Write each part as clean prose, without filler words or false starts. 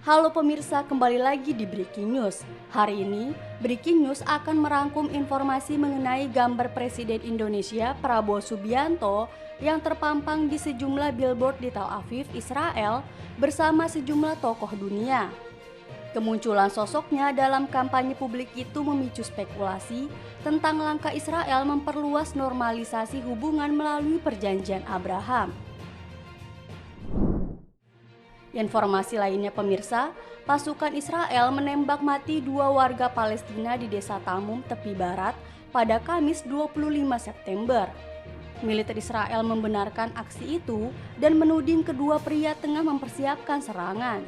Halo pemirsa, kembali lagi di Breaking News. Hari ini, Breaking News akan merangkum informasi mengenai gambar Presiden Indonesia Prabowo Subianto yang terpampang di sejumlah billboard di Tel Aviv, Israel bersama sejumlah tokoh dunia. Kemunculan sosoknya dalam kampanye publik itu memicu spekulasi tentang langkah Israel memperluas normalisasi hubungan melalui perjanjian Abraham. Informasi lainnya pemirsa, pasukan Israel menembak mati 2 warga Palestina di desa Tamum, tepi barat pada Kamis 25 September. Militer Israel membenarkan aksi itu dan menuding kedua pria tengah mempersiapkan serangan.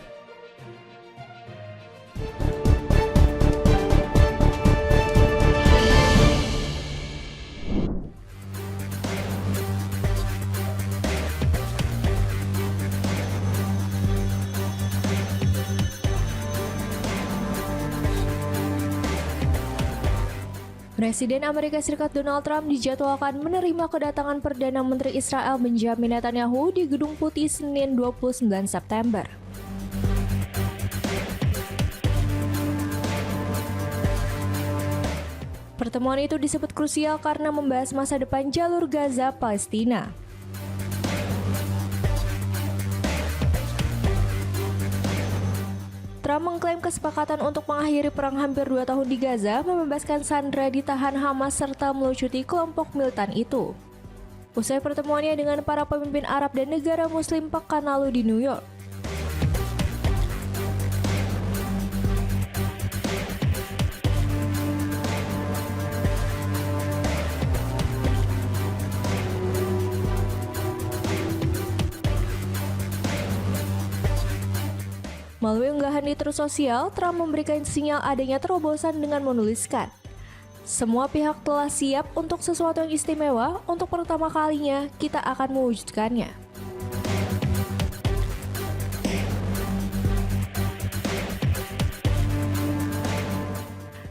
Presiden Amerika Serikat Donald Trump dijadwalkan menerima kedatangan Perdana Menteri Israel Benjamin Netanyahu di Gedung Putih Senin 29 September. Pertemuan itu disebut krusial karena membahas masa depan jalur Gaza Palestina. Trump mengklaim kesepakatan untuk mengakhiri perang hampir 2 tahun di Gaza, membebaskan sandera ditahan Hamas serta melucuti kelompok militan itu. Usai pertemuannya dengan para pemimpin Arab dan negara Muslim pekan lalu di New York. Melalui unggahan di terus sosial, Trump memberikan sinyal adanya terobosan dengan menuliskan, "Semua pihak telah siap untuk sesuatu yang istimewa, untuk pertama kalinya kita akan mewujudkannya."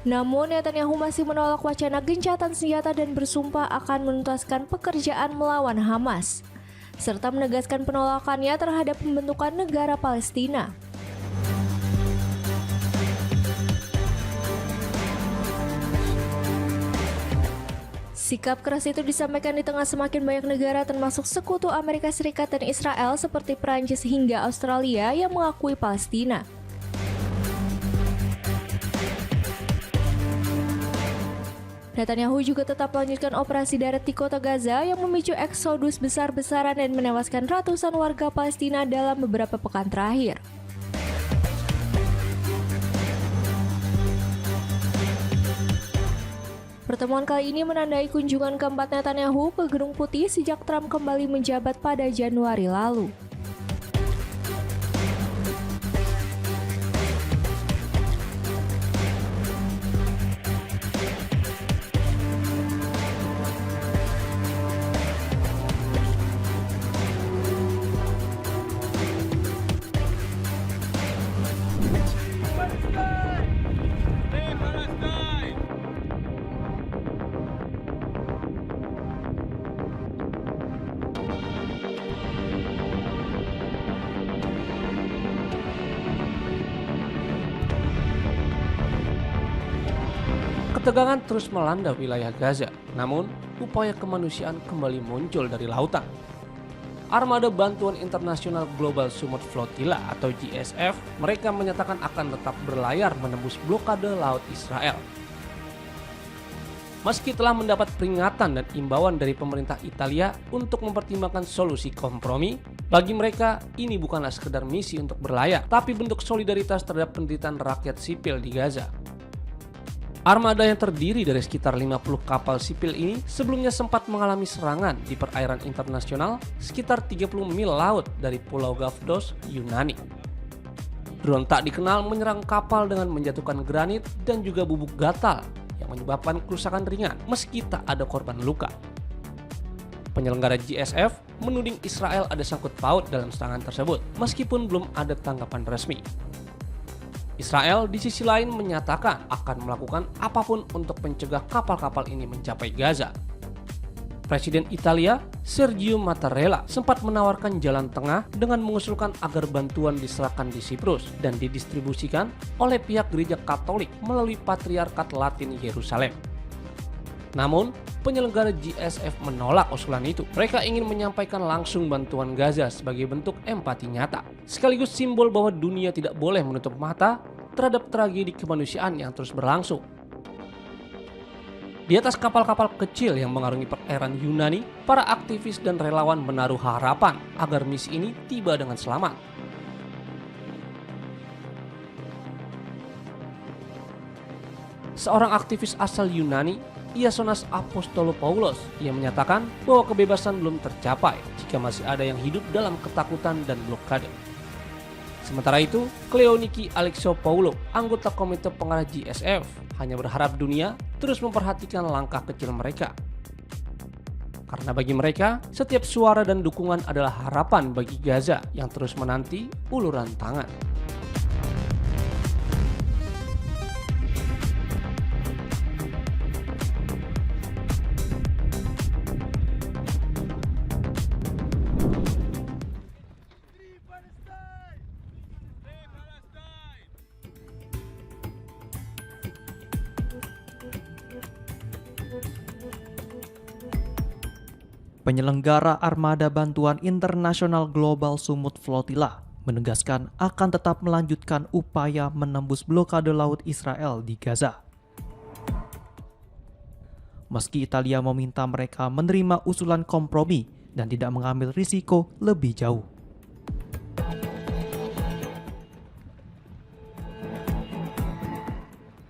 Namun Netanyahu masih menolak wacana gencatan senjata dan bersumpah akan menuntaskan pekerjaan melawan Hamas, serta menegaskan penolakannya terhadap pembentukan negara Palestina. Sikap keras itu disampaikan di tengah semakin banyak negara termasuk sekutu Amerika Serikat dan Israel seperti Prancis hingga Australia yang mengakui Palestina. Netanyahu juga tetap melanjutkan operasi darat di kota Gaza yang memicu eksodus besar-besaran dan menewaskan ratusan warga Palestina dalam beberapa pekan terakhir. Pertemuan kali ini menandai kunjungan keempat Netanyahu ke Gedung Putih sejak Trump kembali menjabat pada Januari lalu. Ketegangan terus melanda wilayah Gaza, namun upaya kemanusiaan kembali muncul dari lautan. Armada Bantuan Internasional Global Support Flotilla atau GSF, mereka menyatakan akan tetap berlayar menembus blokade laut Israel. Meski telah mendapat peringatan dan imbauan dari pemerintah Italia untuk mempertimbangkan solusi kompromi, bagi mereka ini bukanlah sekedar misi untuk berlayar, tapi bentuk solidaritas terhadap penderitaan rakyat sipil di Gaza. Armada yang terdiri dari sekitar 50 kapal sipil ini sebelumnya sempat mengalami serangan di perairan internasional sekitar 30 mil laut dari Pulau Gavdos, Yunani. Drone tak dikenal menyerang kapal dengan menjatuhkan granit dan juga bubuk gatal yang menyebabkan kerusakan ringan meski tak ada korban luka. Penyelenggara GSF menuding Israel ada sangkut paut dalam serangan tersebut meskipun belum ada tanggapan resmi. Israel di sisi lain menyatakan akan melakukan apapun untuk mencegah kapal-kapal ini mencapai Gaza. Presiden Italia, Sergio Mattarella, sempat menawarkan jalan tengah dengan mengusulkan agar bantuan diserahkan di Siprus dan didistribusikan oleh pihak gereja Katolik melalui Patriarkat Latin Yerusalem. Namun, penyelenggara GSF menolak usulan itu. Mereka ingin menyampaikan langsung bantuan Gaza sebagai bentuk empati nyata, sekaligus simbol bahwa dunia tidak boleh menutup mata terhadap tragedi kemanusiaan yang terus berlangsung. Di atas kapal-kapal kecil yang mengarungi perairan Yunani, para aktivis dan relawan menaruh harapan agar misi ini tiba dengan selamat. Seorang aktivis asal Yunani, Iasonas Apostolopoulos, yang menyatakan bahwa kebebasan belum tercapai jika masih ada yang hidup dalam ketakutan dan blokade. Sementara itu, Kleoniki Alexopoulos, anggota komite pengarah GSF, hanya berharap dunia terus memperhatikan langkah kecil mereka. Karena bagi mereka, setiap suara dan dukungan adalah harapan bagi Gaza yang terus menanti uluran tangan. Penyelenggara Armada Bantuan Internasional Global Sumut Flotilla menegaskan akan tetap melanjutkan upaya menembus blokade laut Israel di Gaza. Meski Italia meminta mereka menerima usulan kompromi dan tidak mengambil risiko lebih jauh.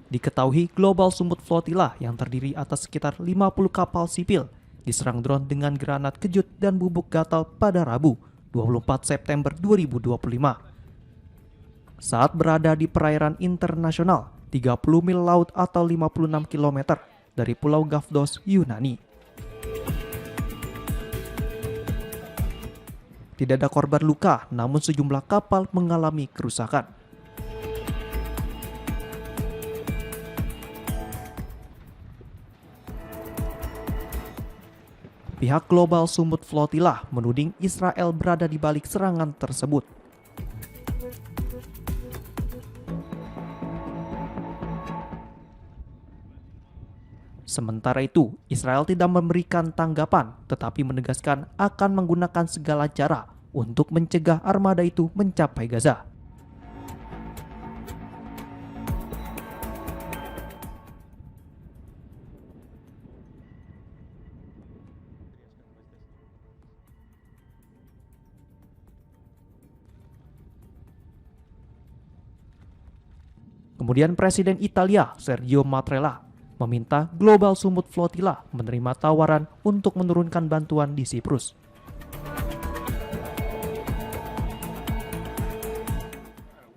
Diketahui Global Sumut Flotilla yang terdiri atas sekitar 50 kapal sipil diserang drone dengan granat kejut dan bubuk gatal pada Rabu, 24 September 2025. Saat berada di perairan internasional 30 mil laut atau 56 km dari Pulau Gavdos, Yunani. Tidak ada korban luka, namun sejumlah kapal mengalami kerusakan. Pihak Global Sumut Flotilla menuding Israel berada di balik serangan tersebut. Sementara itu, Israel tidak memberikan tanggapan, tetapi menegaskan akan menggunakan segala cara untuk mencegah armada itu mencapai Gaza. Kemudian Presiden Italia, Sergio Mattarella, meminta Global Sumut Flotilla menerima tawaran untuk menurunkan bantuan di Siprus.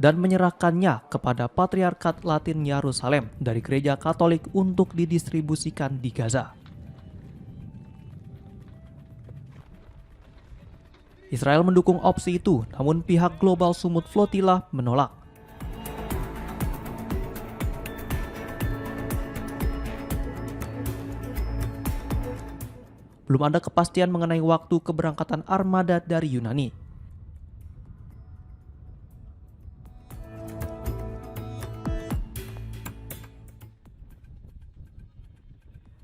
Dan menyerahkannya kepada Patriarkat Latin Yerusalem dari Gereja Katolik untuk didistribusikan di Gaza. Israel mendukung opsi itu, namun pihak Global Sumut Flotilla menolak. Belum ada kepastian mengenai waktu keberangkatan armada dari Yunani.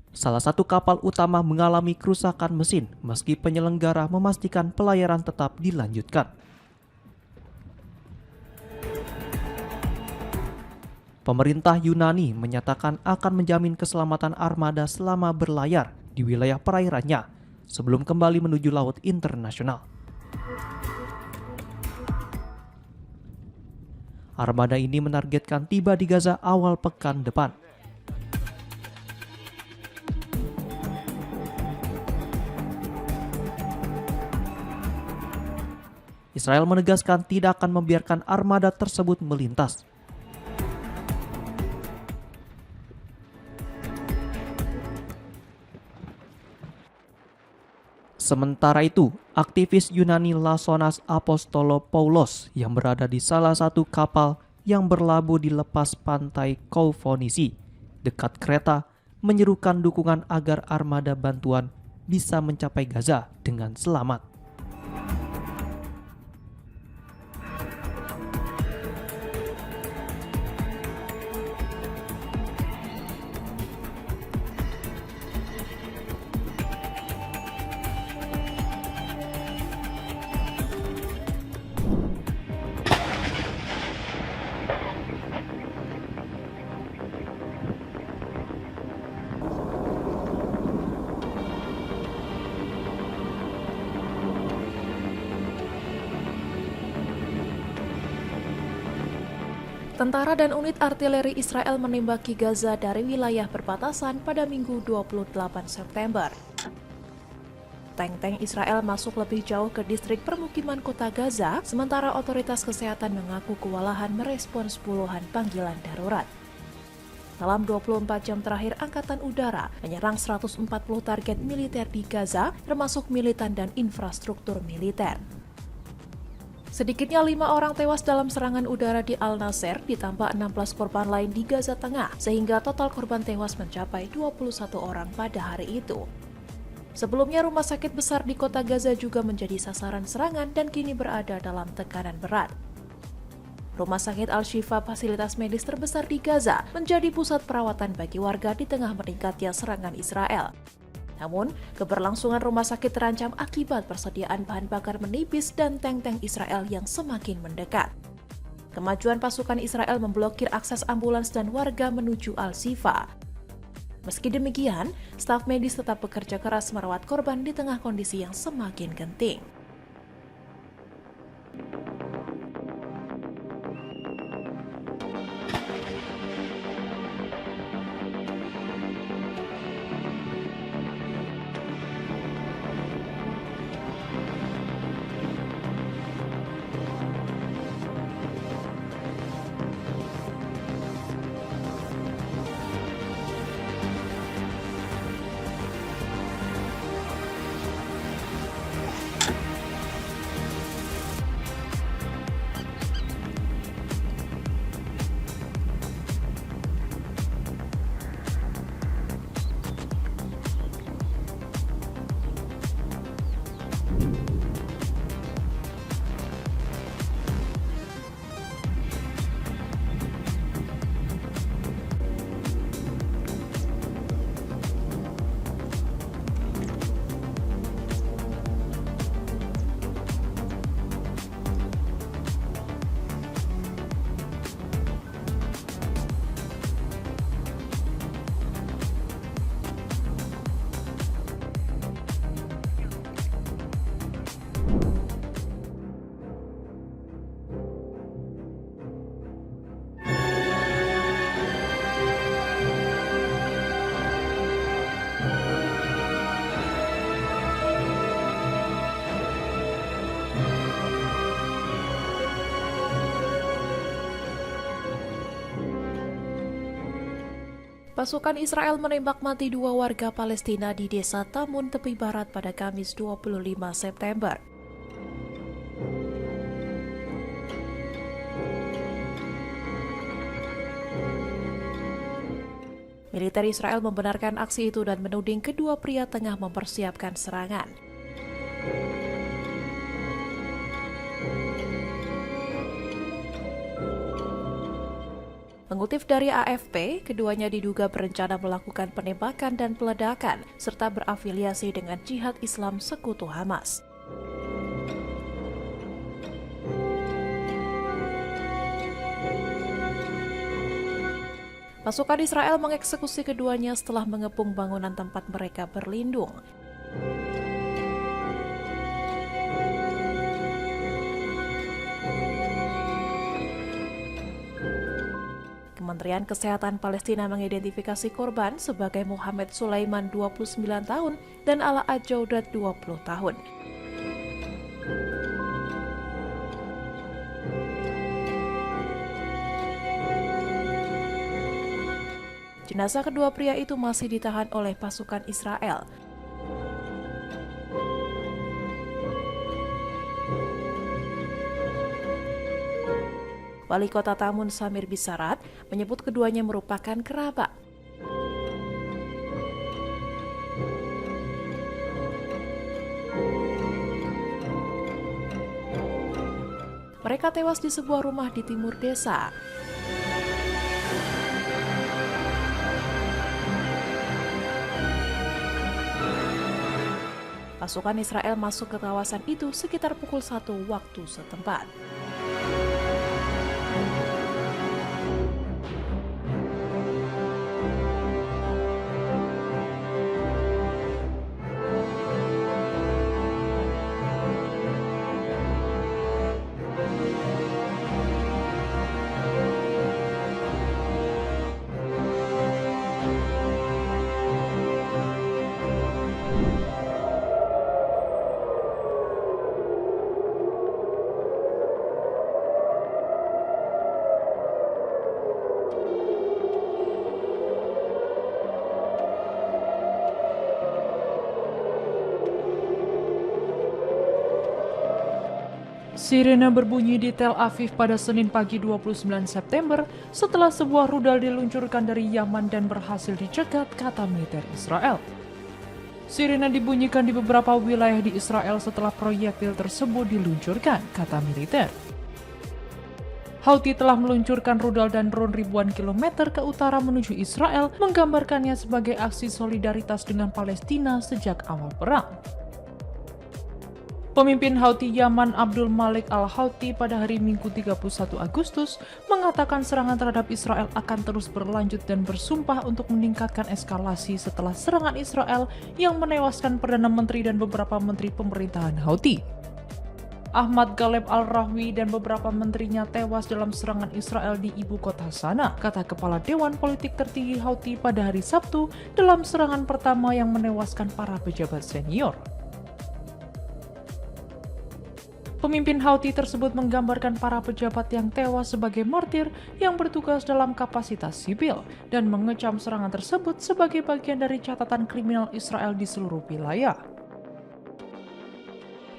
Salah satu kapal utama mengalami kerusakan mesin, meski penyelenggara memastikan pelayaran tetap dilanjutkan. Pemerintah Yunani menyatakan akan menjamin keselamatan armada selama berlayar di wilayah perairannya sebelum kembali menuju laut internasional. Armada ini menargetkan tiba di Gaza awal pekan depan. Israel menegaskan tidak akan membiarkan armada tersebut melintas. Sementara itu, aktivis Yunani Iasonas Apostolopoulos yang berada di salah satu kapal yang berlabuh di lepas pantai Koufonisi dekat Kreta menyerukan dukungan agar armada bantuan bisa mencapai Gaza dengan selamat. Tentara dan unit artileri Israel menembaki Gaza dari wilayah perbatasan pada Minggu 28 September. Tank-tank Israel masuk lebih jauh ke distrik permukiman kota Gaza, sementara otoritas kesehatan mengaku kewalahan merespons puluhan panggilan darurat. Dalam 24 jam terakhir, Angkatan Udara menyerang 140 target militer di Gaza, termasuk militan dan infrastruktur militer. Sedikitnya 5 orang tewas dalam serangan udara di Al-Nasser, ditambah 16 korban lain di Gaza Tengah, sehingga total korban tewas mencapai 21 orang pada hari itu. Sebelumnya, rumah sakit besar di kota Gaza juga menjadi sasaran serangan dan kini berada dalam tekanan berat. Rumah sakit Al-Shifa, fasilitas medis terbesar di Gaza, menjadi pusat perawatan bagi warga di tengah meningkatnya serangan Israel. Namun, keberlangsungan rumah sakit terancam akibat persediaan bahan bakar menipis dan tank-tank Israel yang semakin mendekat. Kemajuan pasukan Israel memblokir akses ambulans dan warga menuju Al-Shifa. Meski demikian, staf medis tetap bekerja keras merawat korban di tengah kondisi yang semakin genting. Pasukan Israel menembak mati 2 warga Palestina di desa Tamun, tepi barat pada Kamis 25 September. Militer Israel membenarkan aksi itu dan menuding kedua pria tengah mempersiapkan serangan. Mengutip dari AFP, keduanya diduga berencana melakukan penembakan dan peledakan, serta berafiliasi dengan Jihad Islam Sekutu Hamas. Pasukan Israel mengeksekusi keduanya setelah mengepung bangunan tempat mereka berlindung. Kementerian Kesehatan Palestina mengidentifikasi korban sebagai Muhammad Sulaiman 29 tahun dan Ala Ajaudat 20 tahun. Jenazah kedua pria itu masih ditahan oleh pasukan Israel. Wali Kota Tamun Samir Bisarat menyebut keduanya merupakan kerabat. Mereka tewas di sebuah rumah di timur desa. Pasukan Israel masuk ke kawasan itu sekitar pukul 1 waktu setempat. Sirene berbunyi di Tel Aviv pada Senin pagi 29 September setelah sebuah rudal diluncurkan dari Yaman dan berhasil dicegat, kata militer Israel. Sirene dibunyikan di beberapa wilayah di Israel setelah proyektil tersebut diluncurkan, kata militer. Houthi telah meluncurkan rudal dan drone ribuan kilometer ke utara menuju Israel, menggambarkannya sebagai aksi solidaritas dengan Palestina sejak awal perang. Pemimpin Houthi Yaman Abdul Malik al-Houthi pada hari Minggu 31 Agustus mengatakan serangan terhadap Israel akan terus berlanjut dan bersumpah untuk meningkatkan eskalasi setelah serangan Israel yang menewaskan Perdana Menteri dan beberapa menteri pemerintahan Houthi. Ahmad Ghaleb al-Rahwi dan beberapa menterinya tewas dalam serangan Israel di ibu kota Sana, kata Kepala Dewan Politik Tertinggi Houthi pada hari Sabtu dalam serangan pertama yang menewaskan para pejabat senior. Pemimpin Houthi tersebut menggambarkan para pejabat yang tewas sebagai martir yang bertugas dalam kapasitas sipil dan mengecam serangan tersebut sebagai bagian dari catatan kriminal Israel di seluruh wilayah.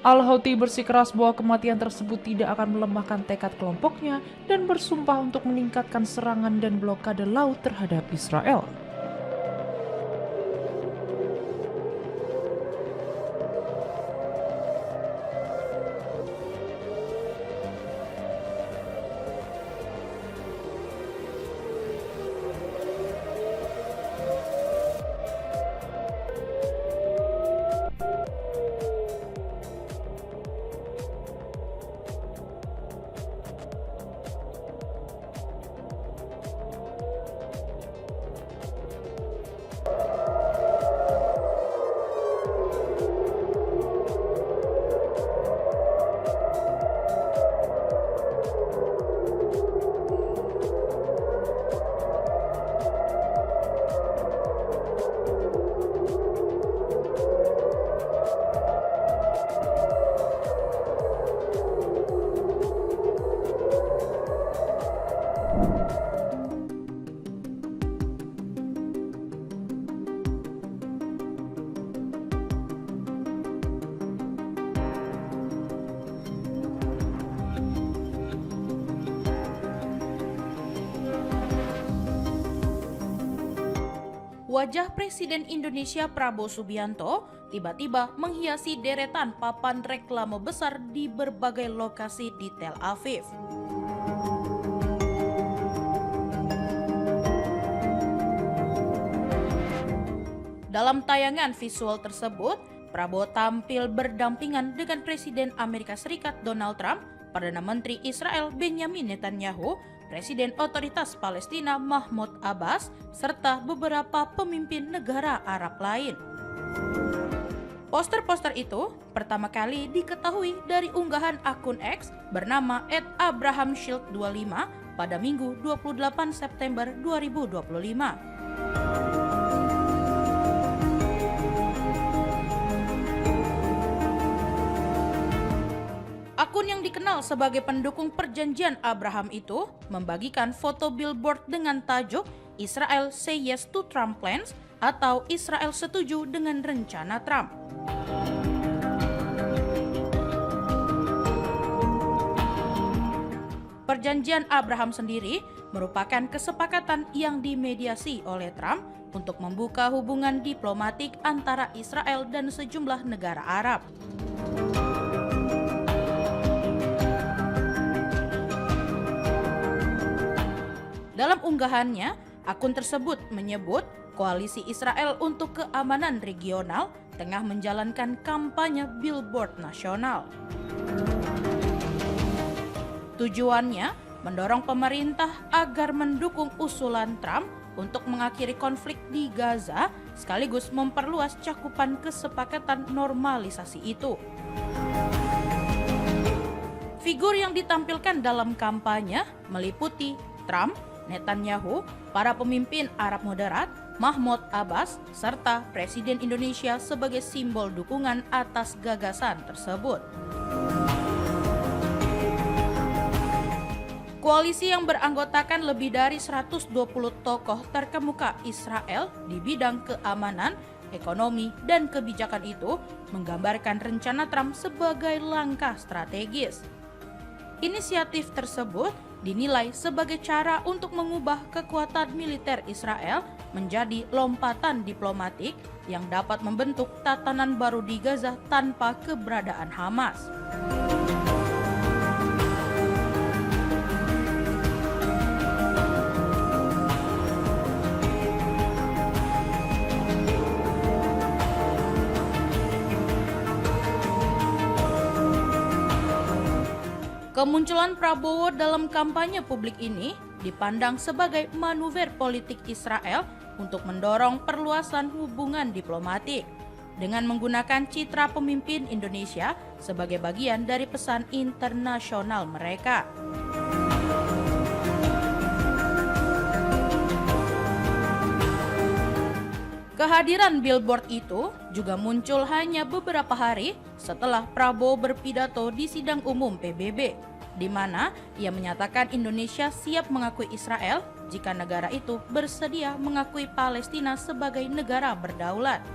Al-Houthi bersikeras bahwa kematian tersebut tidak akan melemahkan tekad kelompoknya dan bersumpah untuk meningkatkan serangan dan blokade laut terhadap Israel. Wajah Presiden Indonesia Prabowo Subianto tiba-tiba menghiasi deretan papan reklame besar di berbagai lokasi di Tel Aviv. Dalam tayangan visual tersebut, Prabowo tampil berdampingan dengan Presiden Amerika Serikat Donald Trump, Perdana Menteri Israel Benjamin Netanyahu, Presiden Otoritas Palestina Mahmoud Abbas, serta beberapa pemimpin negara Arab lain. Poster-poster itu pertama kali diketahui dari unggahan akun X bernama @AbrahamShield25 pada Minggu 28 September 2025. Akun yang dikenal sebagai pendukung perjanjian Abraham itu membagikan foto billboard dengan tajuk Israel Say Yes to Trump Plans atau Israel setuju dengan rencana Trump. Perjanjian Abraham sendiri merupakan kesepakatan yang dimediasi oleh Trump untuk membuka hubungan diplomatik antara Israel dan sejumlah negara Arab. Dalam unggahannya, akun tersebut menyebut koalisi Israel untuk keamanan regional tengah menjalankan kampanye billboard nasional. Tujuannya mendorong pemerintah agar mendukung usulan Trump untuk mengakhiri konflik di Gaza sekaligus memperluas cakupan kesepakatan normalisasi itu. Figur yang ditampilkan dalam kampanye meliputi Trump, Netanyahu, para pemimpin Arab moderat, Mahmoud Abbas, serta Presiden Indonesia sebagai simbol dukungan atas gagasan tersebut. Koalisi yang beranggotakan lebih dari 120 tokoh terkemuka Israel di bidang keamanan, ekonomi, dan kebijakan itu menggambarkan rencana Trump sebagai langkah strategis. Inisiatif tersebut dinilai sebagai cara untuk mengubah kekuatan militer Israel menjadi lompatan diplomatik yang dapat membentuk tatanan baru di Gaza tanpa keberadaan Hamas. Kemunculan Prabowo dalam kampanye publik ini dipandang sebagai manuver politik Israel untuk mendorong perluasan hubungan diplomatik dengan menggunakan citra pemimpin Indonesia sebagai bagian dari pesan internasional mereka. Kehadiran billboard itu juga muncul hanya beberapa hari setelah Prabowo berpidato di sidang umum PBB, di mana ia menyatakan Indonesia siap mengakui Israel jika negara itu bersedia mengakui Palestina sebagai negara berdaulat.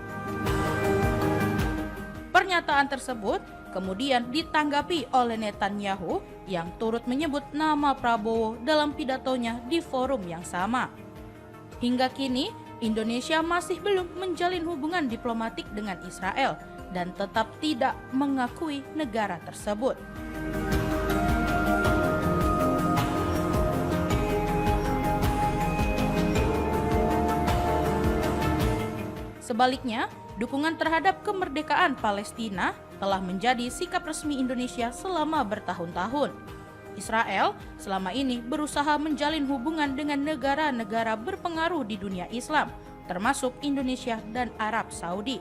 Pernyataan tersebut kemudian ditanggapi oleh Netanyahu yang turut menyebut nama Prabowo dalam pidatonya di forum yang sama. Hingga kini, Indonesia masih belum menjalin hubungan diplomatik dengan Israel dan tetap tidak mengakui negara tersebut. Sebaliknya, dukungan terhadap kemerdekaan Palestina telah menjadi sikap resmi Indonesia selama bertahun-tahun. Israel selama ini berusaha menjalin hubungan dengan negara-negara berpengaruh di dunia Islam, termasuk Indonesia dan Arab Saudi.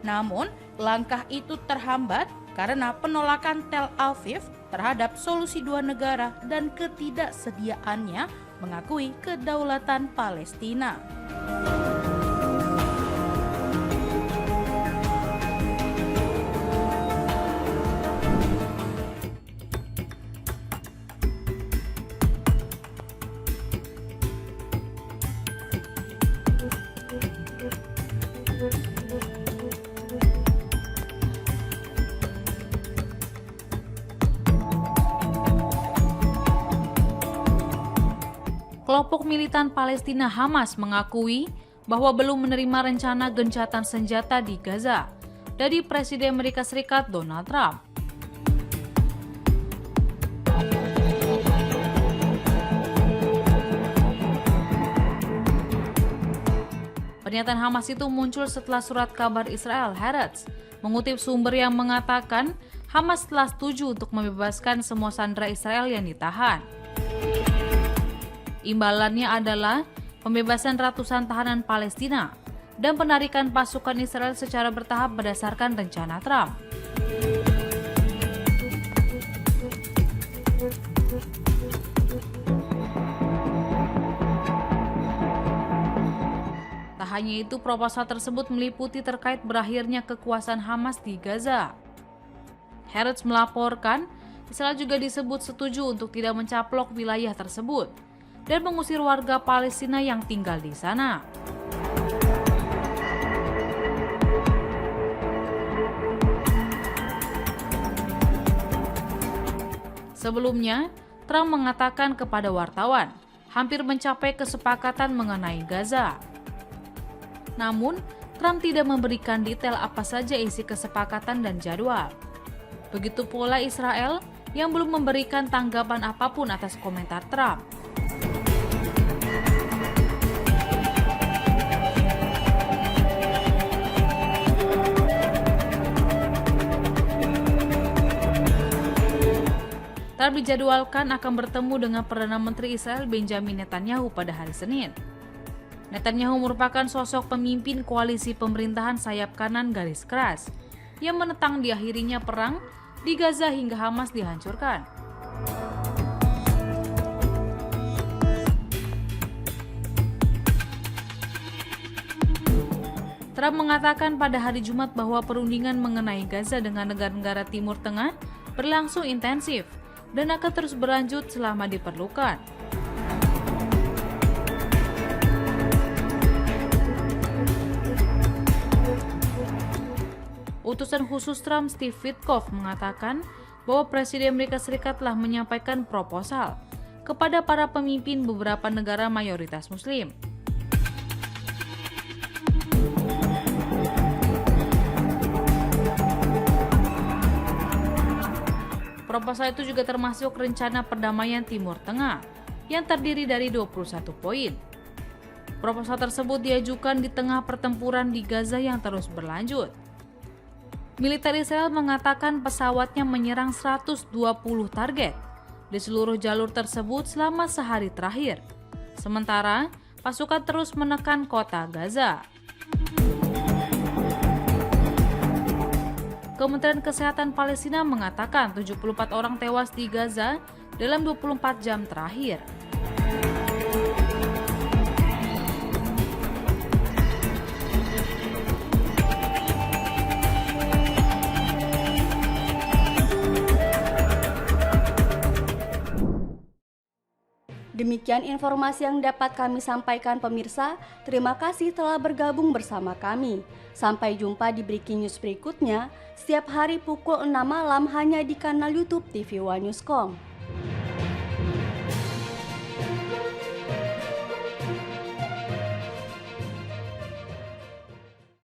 Namun, langkah itu terhambat karena penolakan Tel Aviv terhadap solusi dua negara dan ketidaksediaannya mengakui kedaulatan Palestina. Kelompok militan Palestina Hamas mengakui bahwa belum menerima rencana gencatan senjata di Gaza dari Presiden Amerika Serikat Donald Trump. Pernyataan Hamas itu muncul setelah surat kabar Israel Haaretz mengutip sumber yang mengatakan Hamas telah setuju untuk membebaskan semua sandera Israel yang ditahan. Imbalannya adalah pembebasan ratusan tahanan Palestina dan penarikan pasukan Israel secara bertahap berdasarkan rencana Trump. Tak hanya itu, proposal tersebut meliputi terkait berakhirnya kekuasaan Hamas di Gaza. Haaretz melaporkan, Israel juga disebut setuju untuk tidak mencaplok wilayah tersebut dan mengusir warga Palestina yang tinggal di sana. Sebelumnya, Trump mengatakan kepada wartawan, hampir mencapai kesepakatan mengenai Gaza. Namun, Trump tidak memberikan detail apa saja isi kesepakatan dan jadwal. Begitu pula Israel yang belum memberikan tanggapan apapun atas komentar Trump. Trump dijadwalkan akan bertemu dengan Perdana Menteri Israel Benjamin Netanyahu pada hari Senin. Netanyahu merupakan sosok pemimpin koalisi pemerintahan sayap kanan garis keras yang menentang diakhirinya perang di Gaza hingga Hamas dihancurkan. Trump mengatakan pada hari Jumat bahwa perundingan mengenai Gaza dengan negara-negara Timur Tengah berlangsung intensif dan akan terus berlanjut selama diperlukan. Utusan khusus Trump Steve Witkoff mengatakan bahwa Presiden Amerika Serikat telah menyampaikan proposal kepada para pemimpin beberapa negara mayoritas Muslim. Proposal itu juga termasuk rencana perdamaian Timur Tengah yang terdiri dari 21 poin. Proposal tersebut diajukan di tengah pertempuran di Gaza yang terus berlanjut. Militer Israel mengatakan pesawatnya menyerang 120 target di seluruh jalur tersebut selama sehari terakhir. Sementara, pasukan terus menekan kota Gaza. Kementerian Kesehatan Palestina mengatakan 74 orang tewas di Gaza dalam 24 jam terakhir. Demikian informasi yang dapat kami sampaikan pemirsa. Terima kasih telah bergabung bersama kami. Sampai jumpa di Breaking News berikutnya, setiap hari pukul 6 malam hanya di kanal YouTube TV One Newscom.